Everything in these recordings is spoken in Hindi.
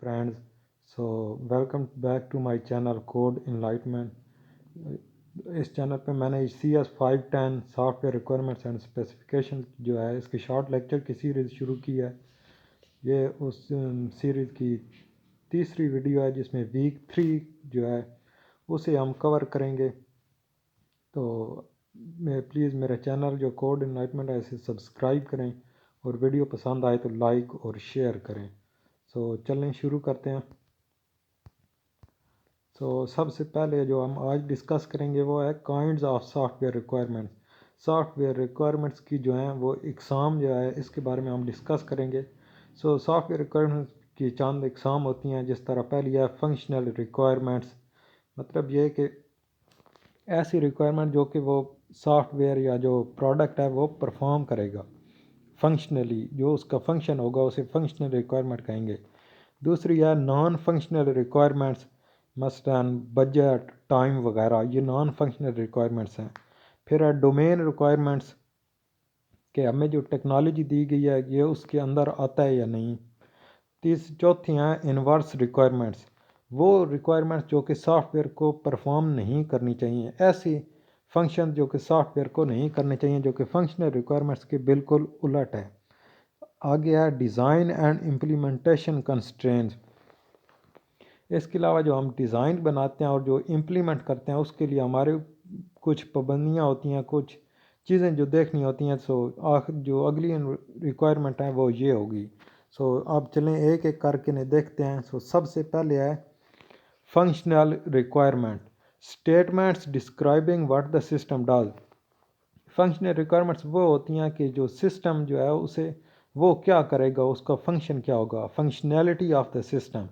friends. So welcome back to my channel Code Enlightenment. इस चैनल पे मैंने CS510 software requirements and specification जो है इसकी शॉर्ट लेक्चर की सीरीज़ शुरू की है। ये उस सीरीज़ की तीसरी वीडियो है जिसमें वीक 3 जो है उसे हम कवर करेंगे। तो मैं प्लीज़ मेरा चैनल जो कोड एनलाइटमेंट है इसे सब्सक्राइब करें और वीडियो पसंद आए तो लाइक और शेयर करें। सो चलें शुरू करते हैं। सबसे पहले जो हम आज डिस्कस करेंगे वो है kinds of software requirements. Software requirements की जो है वो इकसाम जो है इसके बारे में हम डिस्कस करेंगे। सॉफ्टवेयर रिक्वायरमेंट्स की चंद इकसाम होती हैं, जिस तरह पहली है फंक्शनल रिक्वायरमेंट्स। मतलब ये कि ऐसी रिक्वायरमेंट जो कि वो सॉफ्टवेयर या जो प्रोडक्ट है वो परफॉर्म करेगा फंक्शनली, जो उसका फंक्शन होगा उसे फंक्शनल रिक्वायरमेंट कहेंगे। दूसरी है नॉन फंक्शनल रिक्वायरमेंट्स, मसलन बजट, टाइम वगैरह, ये नॉन फंक्शनल रिक्वायरमेंट्स हैं। फिर है डोमेन रिक्वायरमेंट्स कि हमें जो टेक्नोलॉजी दी गई है ये उसके अंदर आता है या नहीं। चौथी हैं इन्वर्स रिक्वायरमेंट्स, वो रिक्वायरमेंट्स जो कि सॉफ्टवेयर को परफॉर्म नहीं करनी चाहिए, ऐसी फंक्शन जो कि सॉफ्टवेयर को नहीं करने चाहिए, जो कि फंक्शनल रिक्वायरमेंट्स के बिल्कुल उलट है। आगे है डिज़ाइन एंड इम्प्लीमेंटेशन कंस्ट्रेंट्स। इसके अलावा जो हम डिज़ाइन बनाते हैं और जो इम्प्लीमेंट करते हैं उसके लिए हमारे कुछ पाबंदियाँ होती हैं, कुछ चीज़ें जो देखनी होती हैं। आखिर जो अगली रिक्वायरमेंट है वो ये होगी। अब चलें एक एक करके ने देखते हैं। सबसे पहले है functional requirement, statements describing what the system does. Functional requirements वो होती हैं कि जो सिस्टम जो है उसे वो क्या करेगा, उसका फंक्शन क्या होगा, functionality of the system.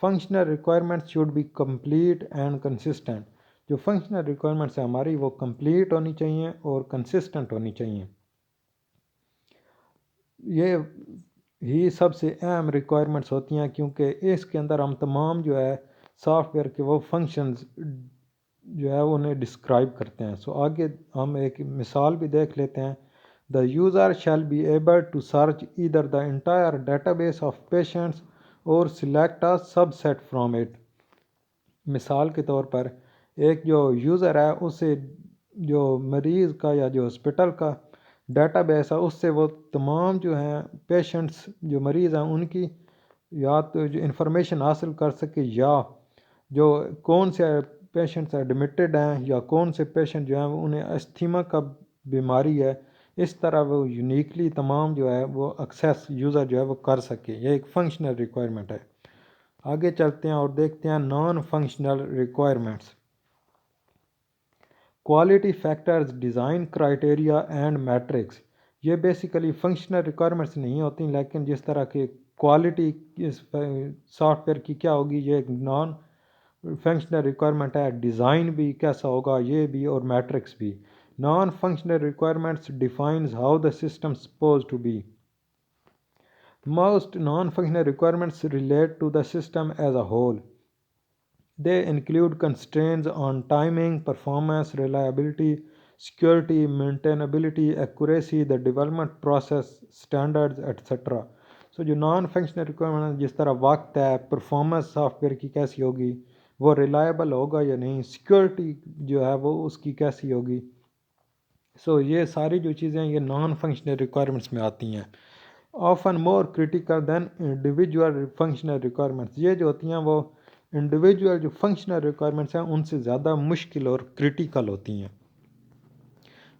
Functional requirements should be complete and consistent. जो फंक्शनल रिक्वायरमेंट्स है हमारी वो कंप्लीट होनी चाहिए और कंसिस्टेंट होनी चाहिए। ये ही सबसे अहम रिक्वायरमेंट्स होती हैं, क्योंकि इसके अंदर हम तमाम जो है सॉफ्टवेयर के वो फंक्शंस जो है उन्हें डिस्क्राइब करते हैं। आगे हम एक मिसाल भी देख लेते हैं। The user shall be able to search either the entire database of patients और select a subset from it. मिसाल के तौर पर एक जो यूज़र है उसे जो मरीज़ का या जो हॉस्पिटल का डेटाबेस है उससे वो तमाम जो हैं पेशेंट्स जो मरीज़ हैं उनकी या तो जो इन्फॉर्मेशन हासिल कर सके, या जो कौन से पेशेंट्स एडमिटेड हैं या कौन से पेशेंट जो हैं उन्हें अस्थमा का बीमारी है, इस तरह वो यूनिकली तमाम जो है वो एक्सेस यूज़र जो है वो कर सके। ये एक फंक्शनल रिक्वायरमेंट है। आगे चलते हैं और देखते हैं non functional requirements. Quality factors, design criteria and matrix. ये बेसिकली फंक्शनल रिक्वायरमेंट्स नहीं होती, लेकिन जिस तरह की क्वालिटी इस सॉफ्टवेयर की क्या होगी ये एक नॉन फंक्शनल रिक्वायरमेंट है। डिज़ाइन भी कैसा होगा ये भी, और मैट्रिक्स भी। Non functional requirements defines how the system suppose to be. Most non-functional requirements relate to the system as a whole. They include constraints on timing, performance, reliability, security, maintainability, accuracy, the development process, standards, etc. जो नॉन फंक्शनल रिक्वायरमेंट जिस तरह वक्त है, परफॉर्मेंस सॉफ्टवेयर की कैसी होगी, वो रिलायबल होगा या नहीं, सिक्योरिटी जो है वो उसकी कैसी होगी। ये सारी जो चीज़ें ये नॉन फंक्शनल रिक्वायरमेंट्स में आती हैं। Often more critical than individual functional requirements, ये जो होती हैं वो इंडिविजुअल जो फंक्शनल रिक्वायरमेंट्स हैं उनसे ज़्यादा मुश्किल और क्रिटिकल होती हैं।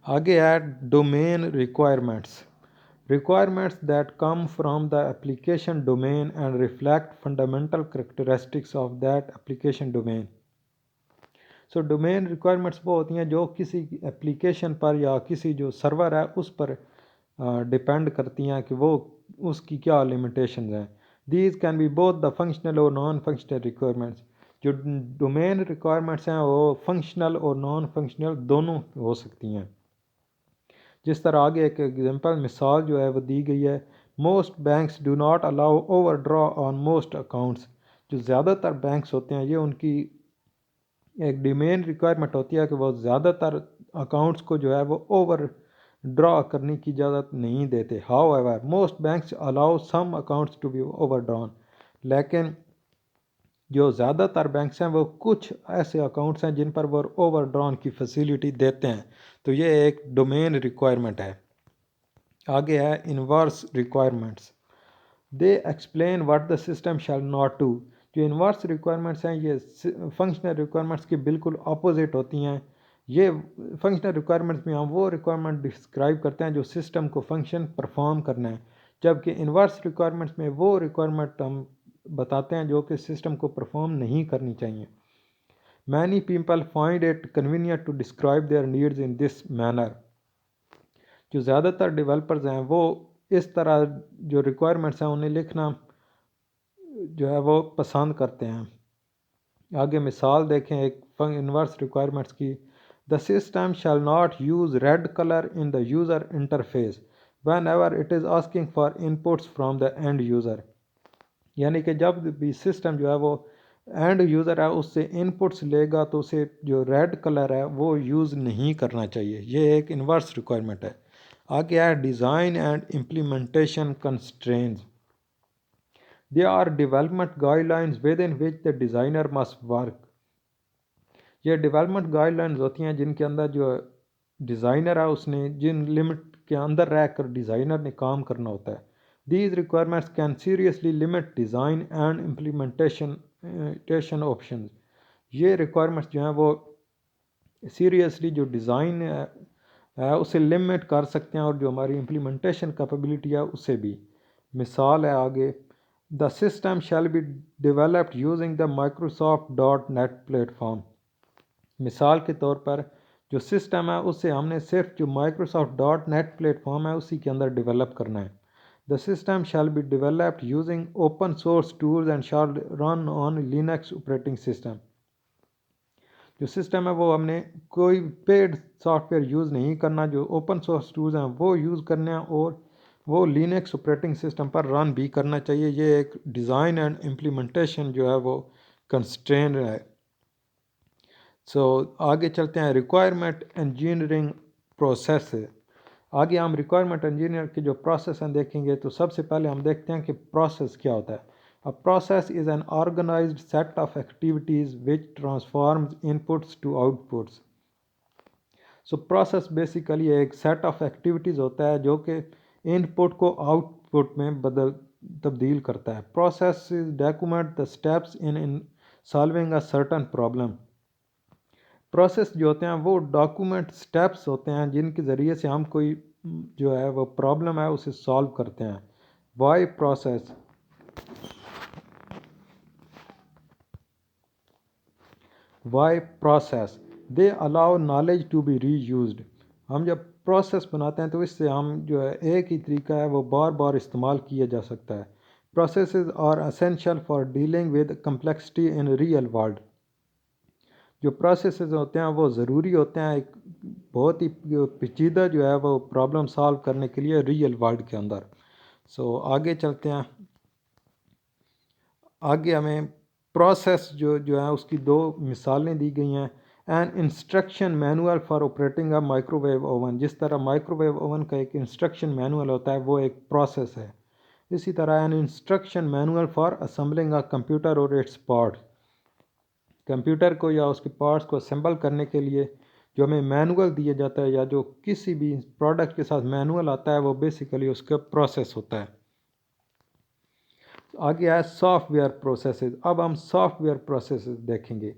आगे है domain requirements, requirements that come from the application domain and reflect fundamental characteristics of that application domain. Domain requirements वो होती हैं जो किसी एप्लीकेशन पर या किसी जो सर्वर है उस पर डिपेंड करती हैं कि वो उसकी क्या लिमिटेशंस हैं। These can be both the functional और नॉन फंक्शनल रिक्वायरमेंट्स। जो डोमेन रिक्वायरमेंट्स हैं वो फंक्शनल और नॉन फंक्शनल दोनों हो सकती हैं। जिस तरह आगे एक एग्जांपल मिसाल जो है वो दी गई है। Most banks do not allow over draw on most accounts. जो ज़्यादातर बैंक्स होते हैं ये उनकी एक डोमेन रिक्वायरमेंट होती है कि वो ज़्यादातर अकाउंट्स को जो है वो ओवर ड्रॉ करने की इजाज़त नहीं देते। However most banks allow some accounts to be overdrawn. लेकिन जो ज़्यादातर बैंक्स हैं वो कुछ ऐसे अकाउंट्स हैं जिन पर वो ओवरड्रॉन की फैसिलिटी देते हैं, तो ये एक डोमेन रिक्वायरमेंट है। आगे है inverse requirements. They explain what the system shall not do. जो इन्वर्स रिक्वायरमेंट्स हैं ये फंक्शनल रिक्वायरमेंट्स की बिल्कुल अपोजिट होती हैं। ये फंक्शनल रिक्वायरमेंट्स में हम वो रिक्वायरमेंट डिस्क्राइब करते हैं जो सिस्टम को फंक्शन परफॉर्म करना है, जबकि इन्वर्स रिक्वायरमेंट्स में वो रिक्वायरमेंट हम बताते हैं जो कि सिस्टम को परफॉर्म नहीं करनी चाहिए। Many people find it convenient to describe their needs in this manner. जो ज़्यादातर डेवलपर्स हैं वो इस तरह जो रिक्वायरमेंट्स हैं उन्हें लिखना जो है वो पसंद करते हैं। आगे मिसाल देखें एक इन्वर्स रिक्वायरमेंट्स की। The system shall not use red colour in the user interface van ever it is asking for inputs from the end user. यानी कि जब भी सिस्टम जो है वो एंड यूज़र है उससे इनपुट्स लेगा तो उसे जो रेड कलर है वो यूज़ नहीं करना चाहिए। ये एक इन्वर्स रिक्वायरमेंट है। आगे है design and implementation constraints. They are development guidelines within which the designer must work. ये डेवलपमेंट गाइडलाइंस होती हैं जिनके अंदर जो डिज़ाइनर है उसने जिन लिमिट के अंदर रहकर डिज़ाइनर ने काम करना होता है। These requirements can seriously limit design and implementation options. ये requirements जो हैं वो सीरियसली जो डिज़ाइन है उसे लिमिट कर सकते हैं और जो हमारी इम्प्लीमेंटेशन कैपेबिलिटी है उसे भी। मिसाल है आगे, the system shall be developed using the Microsoft dot net platform. मिसाल के तौर पर जो सिस्टम है उसे हमने सिर्फ जो माइक्रोसॉफ्ट डॉट नेट प्लेटफॉर्म है उसी के अंदर डेवलप करना है। The system shall be developed using open source tools and shall run on Linux operating system. जो सिस्टम है वो हमने कोई पेड सॉफ्टवेयर यूज़ नहीं करना, जो ओपन सोर्स टूल्स हैं वो यूज़ करने हैं और वो लिनक्स ऑपरेटिंग सिस्टम पर रन भी करना चाहिए। ये एक डिज़ाइन एंड इम्प्लीमेंटेशन जो है वो कंस्ट्रेंट है। आगे चलते हैं रिक्वायरमेंट इंजीनियरिंग प्रोसेस। आगे हम रिक्वायरमेंट इंजीनियर की जो प्रोसेस हैं देखेंगे, तो सबसे पहले हम देखते हैं कि प्रोसेस क्या होता है। A process is an organised set of activities which transforms inputs to outputs. Process basically एक सेट ऑफ एक्टिविटीज़ होता है जो कि इनपुट को आउटपुट में तब्दील करता है। Process document the steps in solving a certain problem. Process जो होते हैं वो डॉक्यूमेंट स्टेप्स होते हैं जिनके ज़रिए से हम कोई जो है वो प्रॉब्लम है उसे सॉल्व करते हैं। Why process. Why process they allow knowledge to be reused. हम जब प्रोसेस बनाते हैं तो इससे हम जो है एक ही तरीका है वो बार बार इस्तेमाल किया जा सकता है। Processes are essential for dealing with complexity in real world. जो प्रोसेसेस होते हैं वो ज़रूरी होते हैं एक बहुत ही पेचीदा जो है वो प्रॉब्लम सॉल्व करने के लिए रियल वर्ल्ड के अंदर। आगे चलते हैं। आगे हमें प्रोसेस जो है उसकी दो मिसालें दी गई हैं। An instruction manual for operating a microwave oven. जिस तरह माइक्रोवेव ओवन का एक इंस्ट्रक्शन मैनुअल होता है वो एक प्रोसेस है। इसी तरह an instruction manual for assembling a computer और इट्स पार्ट्स। कंप्यूटर को या उसके पार्ट्स को असेंबल करने के लिए जो हमें मैनुअल दिया जाता है या जो किसी भी प्रोडक्ट के साथ मैनुअल आता है वो बेसिकली उसका प्रोसेस होता है। आगे है सॉफ्टवेयर प्रोसेसेस। अब हम सॉफ्टवेयर प्रोसेसेस देखेंगे।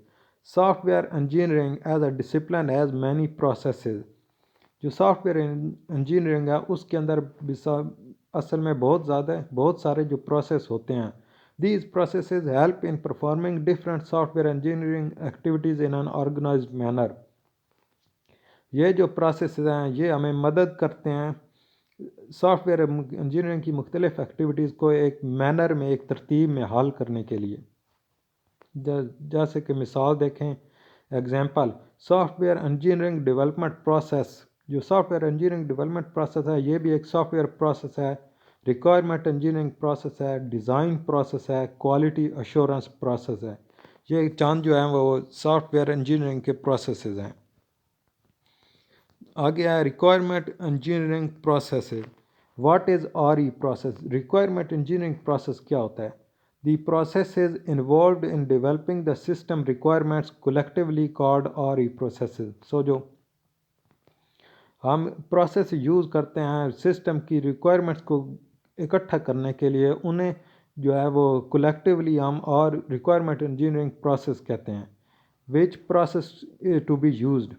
Software engineering as a discipline has many processes. जो सॉफ्टवेयर इंजीनियरिंग है उसके अंदर असल में बहुत सारे जो प्रोसेस होते हैं। These processes help in performing different software engineering activities in an organized manner. ये जो प्रोसेसेस हैं ये हमें मदद करते हैं सॉफ्टवेयर इंजीनियरिंग की मुख्तलिफ एक्टिविटीज़ को एक मैनर में एक तरतीब में हल करने के लिए। जैसे कि मिसाल देखें, example software engineering development process. जो सॉफ्टवेयर इंजीनियरिंग डेवलपमेंट प्रोसेस है ये भी एक सॉफ्टवेयर प्रोसेस है। रिक्वायरमेंट इंजीनियरिंग प्रोसेस है, डिज़ाइन प्रोसेस है, क्वालिटी अश्योरेंस प्रोसेस है। ये चंद जो हैं वो सॉफ्टवेयर इंजीनियरिंग के प्रोसेसेस हैं। आगे है requirement engineering process. What is R E process. Requirement engineering process क्या होता है। The processes involved in developing the system requirements collectively called RE processes. So जो हम प्रोसेस यूज़ करते हैं सिस्टम की रिक्वायरमेंट्स को इकट्ठा करने के लिए, उन्हें जो है वो कलेक्टिवली हम और रिक्वायरमेंट इंजीनियरिंग प्रोसेस कहते हैं. Which process to be used,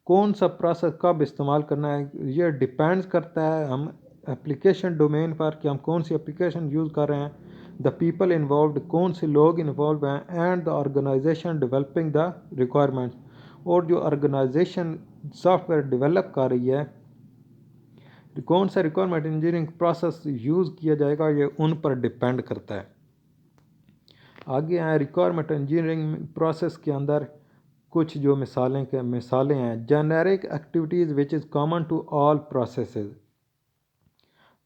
कौन सा प्रोसेस कब इस्तेमाल करना है, ये डिपेंड्स करता है हम एप्लीकेशन डोमेन पर कि हम कौन सी एप्लीकेशन यूज़ कर रहे हैं, द पीपल इन्वॉल्व, कौन से लोग इन्वॉल्व हैं, and the organisation developing the requirements, और जो ऑर्गेनाइजेशन सॉफ्टवेयर डेवलप कर रही है कौन सा रिक्वायरमेंट इंजीनियरिंग प्रोसेस यूज़ किया जाएगा, ये उन पर डिपेंड करता है. आगे आए रिक्वायरमेंट इंजीनियरिंग प्रोसेस के अंदर कुछ जो मिसालें हैं. Generic activities which is common to all processes,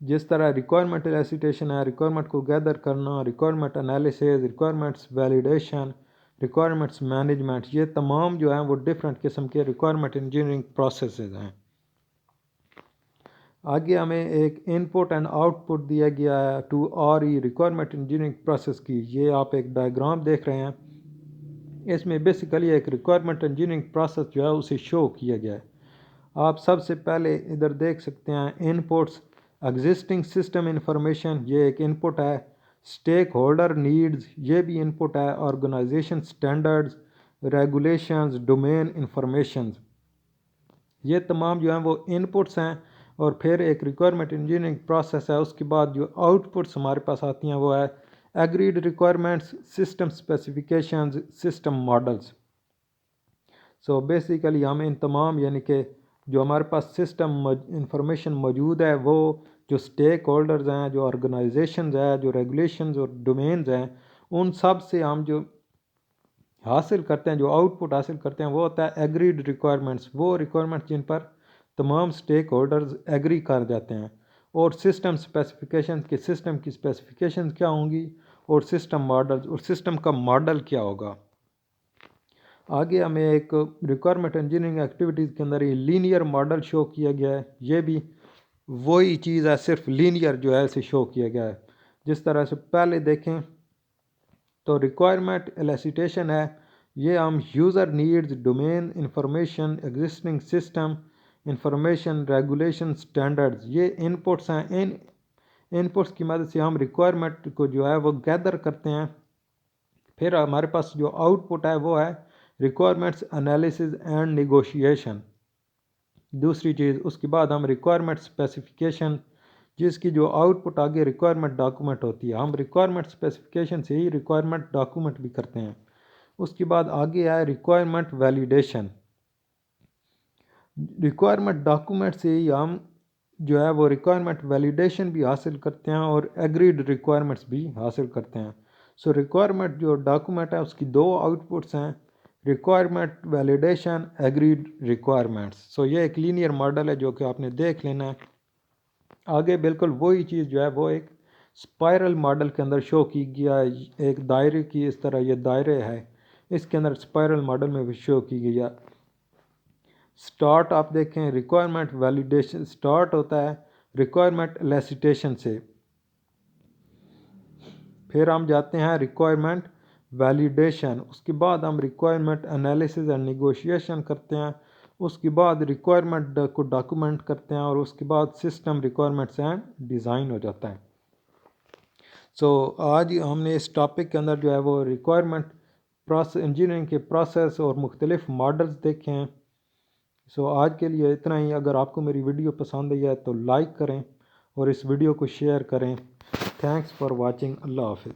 जिस तरह रिक्वायरमेंट एलिसिटेशन है, रिक्वायरमेंट को गैदर करना, requirement analysis, requirements validation, requirements management, ये तमाम जो हैं वो डिफरेंट किस्म के रिक्वायरमेंट इंजीनियरिंग प्रोसेसेस हैं. आगे हमें एक इनपुट एंड आउटपुट दिया गया है to RE requirement engineering process की. ये आप एक डायग्राम देख रहे हैं, इसमें बेसिकली एक रिक्वायरमेंट इंजीनियरिंग प्रोसेस जो है उसे शो किया गया है. आप सबसे पहले इधर देख सकते हैं इनपुट्स, एग्जिस्टिंग सिस्टम इंफॉर्मेशन, ये एक इनपुट है. स्टेक होल्डर नीड्स, ये भी इनपुट है. Organisation standards, regulations, domain information, ये तमाम जो हैं वो इनपुट्स हैं. और फिर एक रिक्वायरमेंट इंजीनियरिंग प्रोसेस है, उसके बाद जो आउटपुट्स हमारे पास आती हैं वो है agreed requirements, system specifications, system models. So basically हम इन तमाम यानी कि जो हमारे पास सिस्टम इंफॉर्मेशन मौजूद है, वो जो स्टेक होल्डर्स हैं, जो ऑर्गेनाइजेशंस हैं, जो रेगुलेशंस और डोमेन्स हैं, उन सब से हम जो हासिल करते हैं, जो आउटपुट हासिल करते हैं वो होता है एग्रीड रिक्वायरमेंट्स, वो रिक्वायरमेंट्स जिन पर तमाम स्टेक होल्डर्स एग्री कर जाते हैं. और सिस्टम स्पेसिफिकेशन के सिस्टम की स्पेसिफिकेशन क्या होंगी, और सिस्टम मॉडल्स, और सिस्टम का मॉडल क्या होगा. आगे हमें एक रिक्वायरमेंट इंजीनियरिंग एक्टिविटीज़ के अंदर ये लीनियर मॉडल शो किया गया है. ये भी वही चीज़ है, सिर्फ लीनियर जो है इसे शो किया गया है. जिस तरह से पहले देखें तो रिक्वायरमेंट एलिसिटेशन है, ये हम user needs, domain information, existing system information, regulation, standards, ये इनपुट्स हैं. इन इनपुट्स की मदद से हम रिक्वायरमेंट को जो है वो गैदर करते हैं. फिर हमारे पास जो आउटपुट है वो है रिक्वायरमेंट्स एनालिसिस एंड नेगोशिएशन. दूसरी चीज़, उसके बाद हम रिक्वायरमेंट स्पेसिफिकेशन, जिसकी जो आउटपुट आगे रिक्वायरमेंट डॉक्यूमेंट होती है, हम रिक्वायरमेंट स्पेसिफिकेशन से ही रिक्वायरमेंट डॉक्यूमेंट भी करते हैं. उसके बाद आगे आए रिक्वायरमेंट वैलिडेशन. रिक्वायरमेंट डॉक्यूमेंट से ही हम जो है वो रिक्वायरमेंट वैलिडेशन भी हासिल करते हैं और एग्रीड रिक्वायरमेंट्स भी हासिल करते हैं. सो रिक्वायरमेंट जो डॉक्यूमेंट है उसकी दो आउटपुट्स हैं, रिक्वायरमेंट वैलिडेशन, एग्रीड रिक्वायरमेंट्स. सो ये एक लीनियर मॉडल है जो कि आपने देख लेना है. आगे बिल्कुल वही चीज़ जो है वो एक स्पाइरल मॉडल के अंदर शो की गया है. एक दायरे की इस तरह ये दायरे है, इसके अंदर स्पाइरल मॉडल में भी शो की गई है. स्टार्ट आप देखें, रिक्वायरमेंट वैलिडेशन स्टार्ट होता है रिक्वायरमेंट एलिसिटेशन से. फिर हम जाते हैं रिक्वायरमेंट वैलिडेशन, उसके बाद हम रिक्वायरमेंट एनालिसिस एंड नेगोशिएशन करते हैं. उसके बाद रिक्वायरमेंट को डॉक्यूमेंट करते हैं और उसके बाद सिस्टम रिक्वायरमेंट्स एंड डिज़ाइन हो जाता है. सो आज हमने इस टॉपिक के अंदर जो है वो रिक्वायरमेंट प्रोसेस इंजीनियरिंग के प्रोसेस और मुख्तलिफ मॉडल्स देखे हैं. सो आज के लिए इतना ही. अगर आपको मेरी वीडियो पसंद आई है तो लाइक करें और इस वीडियो को शेयर करें. Thanks for watching. अल्लाह हाफिज़.